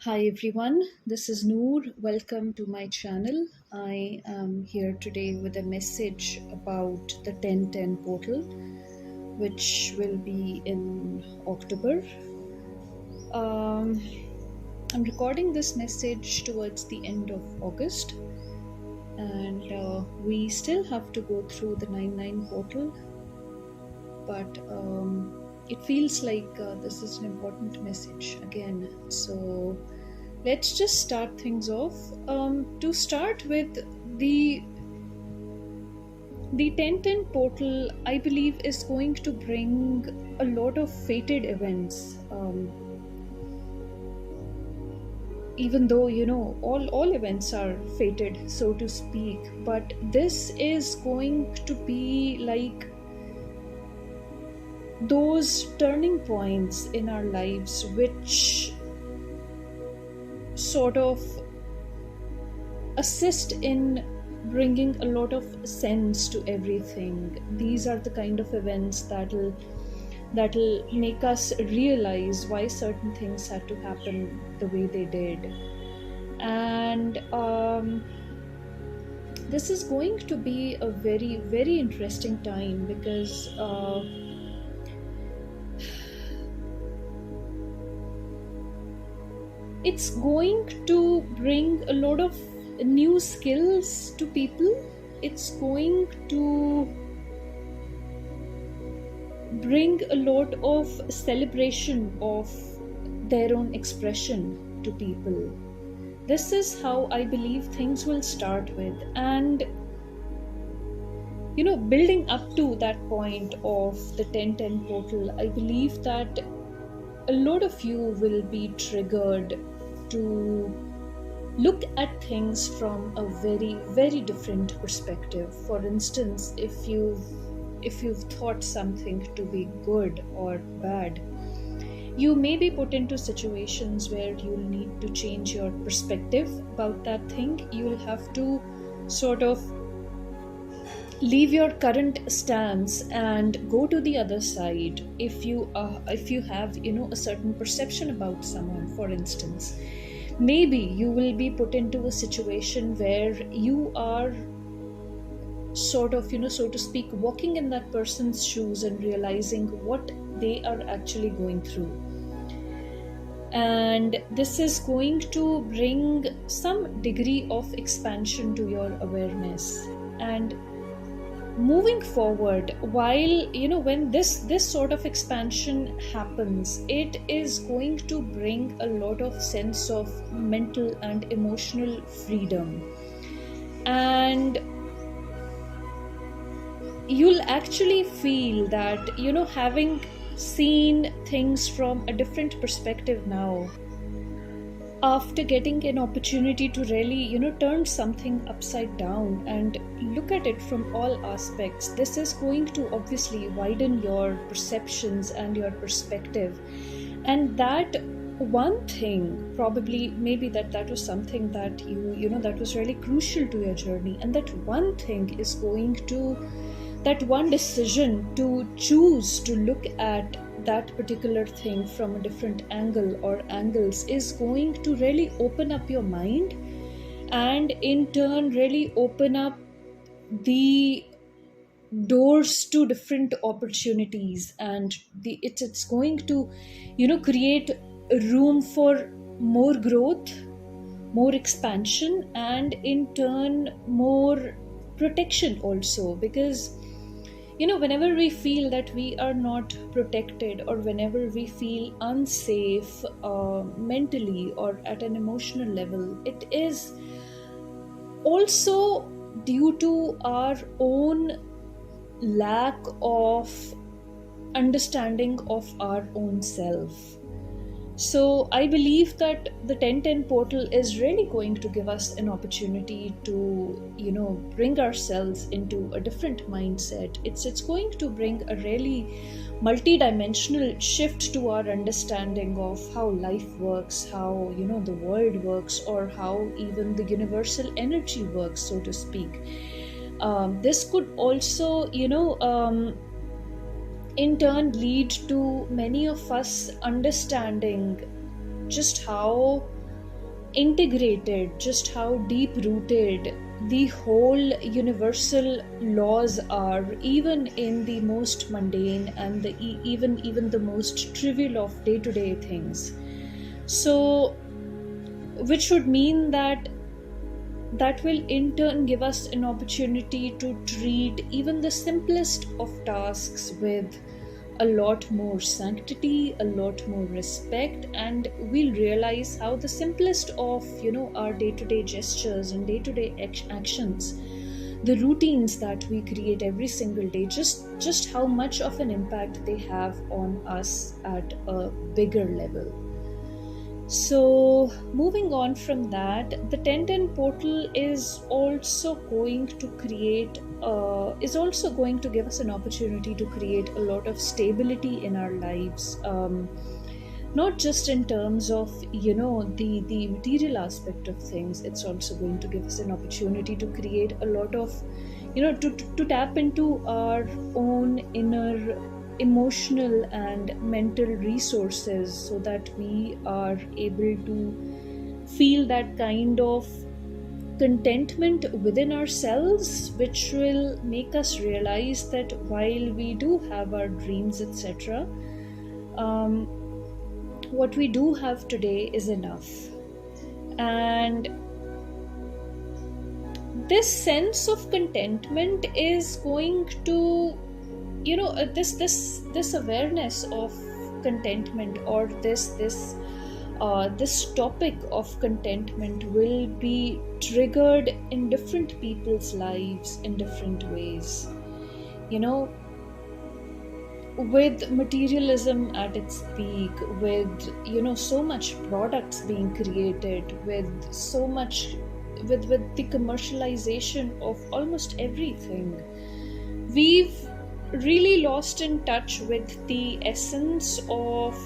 Hi everyone, this is Noor. Welcome to my channel. I am here today with a message about the 1010 portal, which will be in October. Um, I'm recording this message towards the end of August, and we still have to go through the 99 portal, but it feels like this is an important message again. So let's just start things off. To start with, the the 1010 portal, I believe, is going to bring a lot of fated events. Even though all events are fated, so to speak, but this is going to be like those turning points in our lives which sort of assist in bringing a lot of sense to everything. These are the kind of events that'll make us realize why certain things had to happen the way they did. And this is going to be a very, very interesting time because it's going to bring a lot of new skills to people. It's going to bring a lot of celebration of their own expression to people. This is how I believe things will start with. And building up to that point of the 1010 portal, I believe that a lot of you will be triggered to look at things from a very, very different perspective. For instance, if you've thought something to be good or bad, you may be put into situations where you'll need to change your perspective about that thing. You'll have to sort of leave your current stance and go to the other side. If you have a certain perception about someone, for instance, maybe you will be put into a situation where you are sort of so to speak, walking in that person's shoes and realizing what they are actually going through. And this is going to bring some degree of expansion to your awareness. And moving forward, while when this sort of expansion happens, it is going to bring a lot of sense of mental and emotional freedom. And you'll actually feel that having seen things from a different perspective now, after getting an opportunity to really turn something upside down and look at it from all aspects, this is going to obviously widen your perceptions and your perspective. And that one thing, probably maybe that was something that that was really crucial to your journey, and that one thing is going to, that one decision to choose to look at that particular thing from a different angle or angles is going to really open up your mind, and in turn really open up the doors to different opportunities. And it's going to create room for more growth, more expansion, and in turn more protection also. Because whenever we feel that we are not protected, or whenever we feel unsafe mentally or at an emotional level, it is also due to our own lack of understanding of our own self. So I believe that the 1010 portal is really going to give us an opportunity to bring ourselves into a different mindset. It's going to bring a really multi-dimensional shift to our understanding of how life works, how the world works, or how even the universal energy works, so to speak. This could also in turn lead to many of us understanding just how integrated, just how deep rooted the whole universal laws are, even in the most mundane and even the most trivial of day to day things. So, which would mean that that will in turn give us an opportunity to treat even the simplest of tasks with a lot more sanctity, a lot more respect, and we'll realize how the simplest of our day-to-day gestures and day-to-day actions, the routines that we create every single day, just how much of an impact they have on us at a bigger level. So, moving on from that, the 1010 portal is also going to give us an opportunity to create a lot of stability in our lives. Not just in terms of the material aspect of things. It's also going to give us an opportunity to create a lot of to tap into our own inner emotional and mental resources, so that we are able to feel that kind of contentment within ourselves, which will make us realize that while we do have our dreams, etc., what we do have today is enough. And this sense of contentment is going to this awareness of contentment, or this topic of contentment, will be triggered in different people's lives in different ways. With materialism at its peak, with so much products being created, with so much with the commercialization of almost everything, we've really lost in touch with the essence of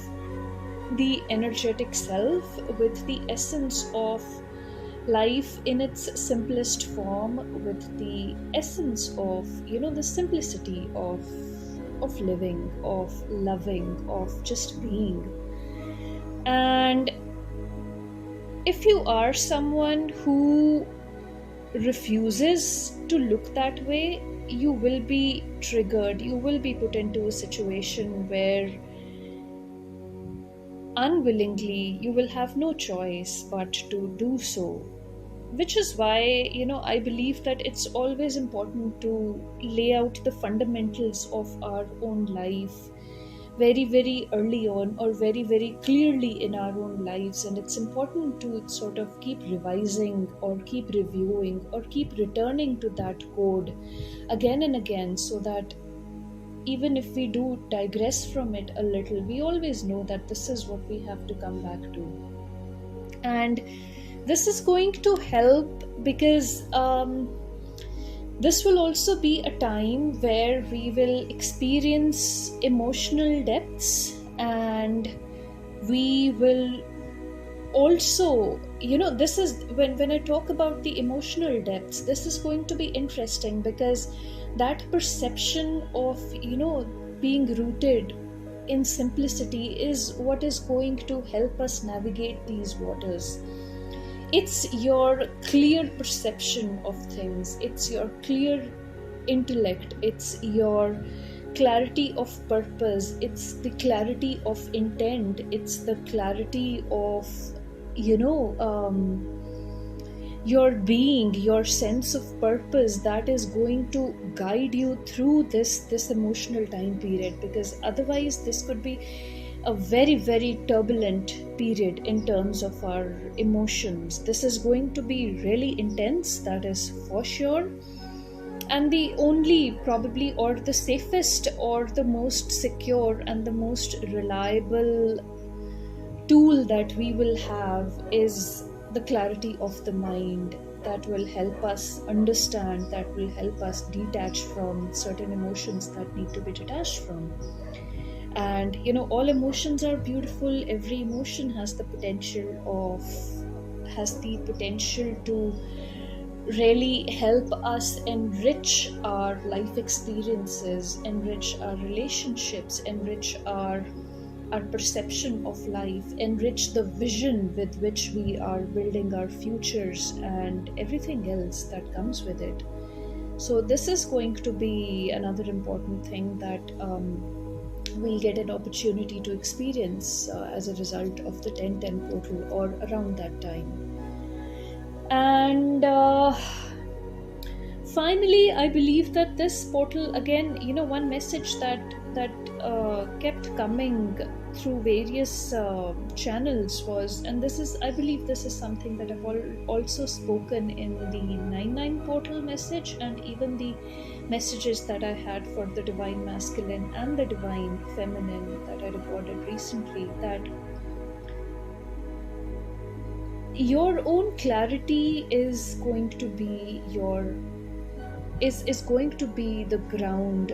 the energetic self, with the essence of life in its simplest form, with the essence of the simplicity of living, of loving, of just being. And if you are someone who refuses to look that way, you will be triggered, you will be put into a situation where unwillingly you will have no choice but to do so. Which is why I believe that it's always important to lay out the fundamentals of our own life very, very early on, or very, very clearly in our own lives. And it's important to sort of keep revising, or keep reviewing, or keep returning to that code again and again, so that even if we do digress from it a little, we always know that this is what we have to come back to. And this is going to help because this will also be a time where we will experience emotional depths, and we will also, this is when I talk about the emotional depths, this is going to be interesting, because that perception of being rooted in simplicity is what is going to help us navigate these waters. It's your clear perception of things, it's your clear intellect, it's your clarity of purpose, it's the clarity of intent, it's the clarity of your being, your sense of purpose, that is going to guide you through this emotional time period. Because otherwise this could be a very, very turbulent period in terms of our emotions. This is going to be really intense, that is for sure. And the only, probably, or the safest, or the most secure and the most reliable tool that we will have is the clarity of the mind, that will help us understand, that will help us detach from certain emotions that need to be detached from. And all emotions are beautiful. Every emotion has the potential to really help us enrich our life experiences, enrich our relationships, enrich our our perception of life, enrich the vision with which we are building our futures and everything else that comes with it. So, this is going to be another important thing that we'll get an opportunity to experience as a result of the 1010 portal or around that time. And finally, I believe that this portal, again, one message that kept coming through various channels was, and this is, I believe, this is something that I've also spoken in the 99 portal message, and even the messages that I had for the divine masculine and the divine feminine that I recorded recently, that your own clarity is going to be is going to be the ground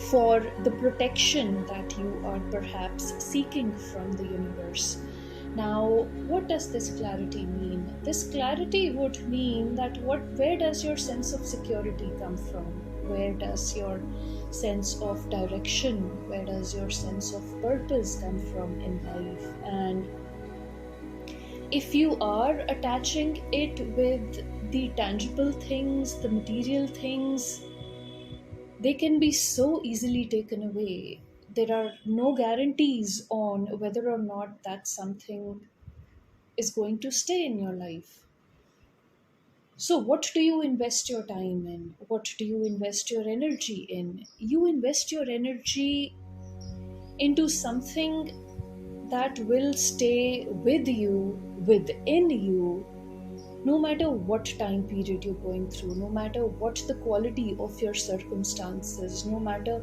for the protection that you are perhaps seeking from the universe. Now, what does this clarity mean? This clarity would mean that where does your sense of security come from? Where does your sense of direction, where does your sense of purpose come from in life? And if you are attaching it with the tangible things, the material things, they can be so easily taken away. There are no guarantees on whether or not that something is going to stay in your life. So, what do you invest your time in? What do you invest your energy in? You invest your energy into something that will stay with you, within you, no matter what time period you're going through, no matter what the quality of your circumstances, no matter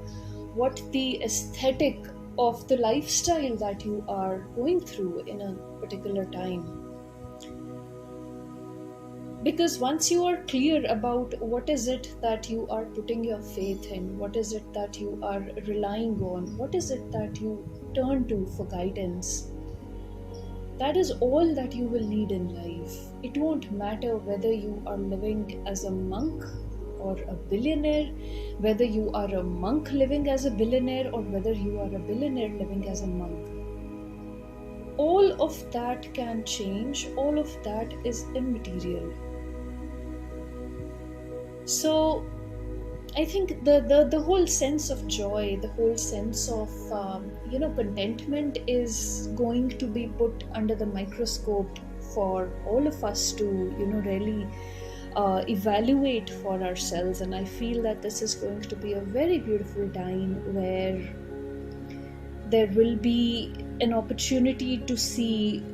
what the aesthetic of the lifestyle that you are going through in a particular time. Because once you are clear about what is it that you are putting your faith in, what is it that you are relying on, what is it that you turn to for guidance, that is all that you will need in life. It won't matter whether you are living as a monk or a billionaire, whether you are a monk living as a billionaire or whether you are a billionaire living as a monk. All of that can change, all of that is immaterial. So I think the whole sense of joy, the whole sense of contentment is going to be put under the microscope for all of us to really evaluate for ourselves. And I feel that this is going to be a very beautiful time where there will be an opportunity to see,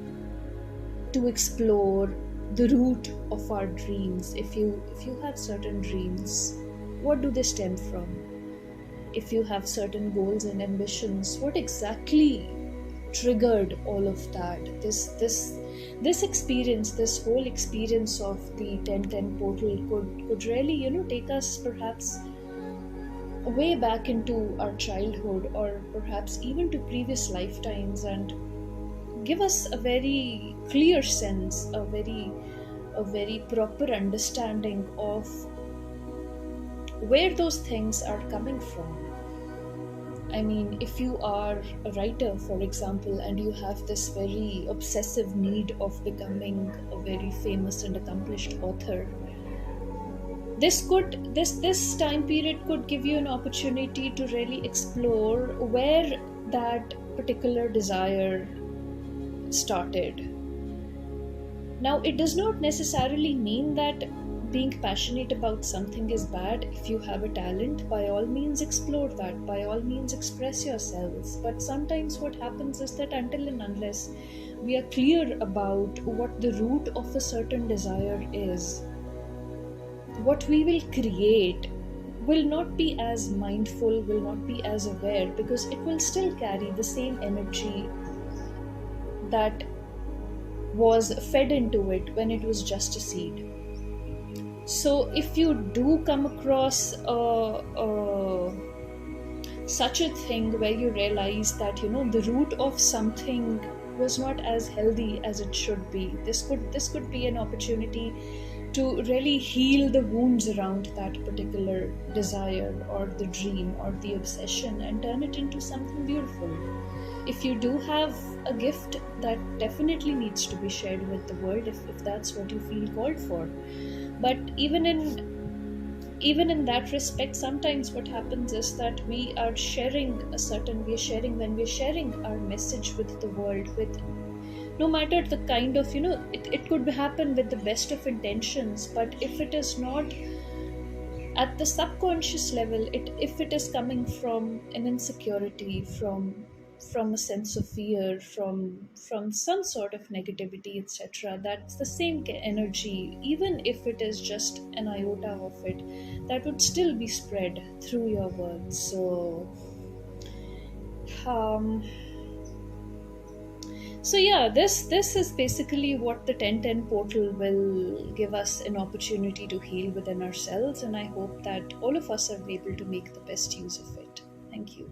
to explore the root of our dreams. If you have certain dreams, what do they stem from? If you have certain goals and ambitions, what exactly triggered all of that? This experience, this whole experience of the 1010 portal could really take us perhaps way back into our childhood, or perhaps even to previous lifetimes, and give us a very clear sense, a very proper understanding of where those things are coming from. I mean, if you are a writer, for example, and you have this very obsessive need of becoming a very famous and accomplished author, this time period could give you an opportunity to really explore where that particular desire started. Now, it does not necessarily mean that being passionate about something is bad. If you have a talent, by all means explore that, by all means express yourselves. But sometimes what happens is that until and unless we are clear about what the root of a certain desire is, what we will create will not be as mindful, will not be as aware, because it will still carry the same energy that was fed into it when it was just a seed. So if you do come across such a thing where you realize that the root of something was not as healthy as it should be, this could be an opportunity to really heal the wounds around that particular desire or the dream or the obsession and turn it into something beautiful. If you do have a gift, that definitely needs to be shared with the world, if that's what you feel called for. But even in that respect, sometimes what happens is that we're sharing when we're sharing our message with the world, with no matter the kind of, it could happen with the best of intentions, but if it is not at the subconscious level, if it is coming from an insecurity, from a sense of fear, from some sort of negativity, etc., that's the same energy, even if it is just an iota of it, that would still be spread through your words. Um, so yeah, this is basically what the 1010 portal will give us an opportunity to heal within ourselves, and I hope that all of us are able to make the best use of it. Thank you.